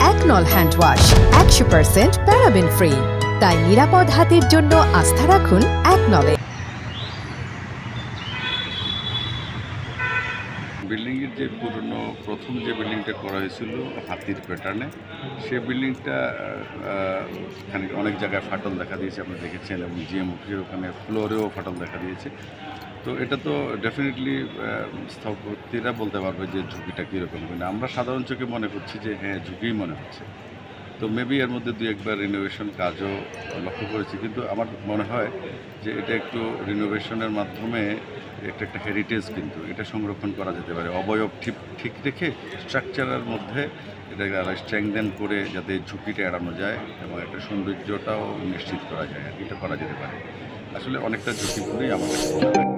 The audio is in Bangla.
একনল হ্যান্ড ওয়াশ 100% প্যারাবেন ফ্রি, তাই নিরাপদ হাতের জন্য আস্থা রাখুন একনলে। বিল্ডিংয়ের যে পুরনো প্রথম যে বিল্ডিংটা করা হয়েছিল হাতির প্যাটার্নে, সে বিল্ডিংটা অনেক জায়গায় ফাটল দেখা দিয়েছে, আপনি দেখেছেন, এবং জিএম অফিসের ওখানে ফ্লোরেও ফাটল দেখা দিয়েছে। তো এটা তো ডেফিনেটলি স্থপতিরা বলতে পারবে যে ঝুঁকিটা কীরকম, কিন্তু আমরা সাধারণ চোখে মনে করছি যে হ্যাঁ ঝুঁকিই মনে হচ্ছে। তো মেবি এর মধ্যে দু একবার রিনোভেশন কাজও লক্ষ্য করেছি, কিন্তু আমার মনে হয় যে এটা একটু রিনোভেশনের মাধ্যমে একটা হেরিটেজ, কিন্তু এটা সংরক্ষণ করা যেতে পারে অবয়ব ঠিক রেখে স্ট্রাকচারের মধ্যে এটাকে স্ট্রেংথেন করে, যাতে ঝুঁকিটা এড়ানো যায় এবং একটা সৌন্দর্যটাও নিশ্চিত করা যায়। এটা করা যেতে পারে। আসলে অনেকটা ঝুঁকিপূর্ণই আমার কাছে মনে হয়।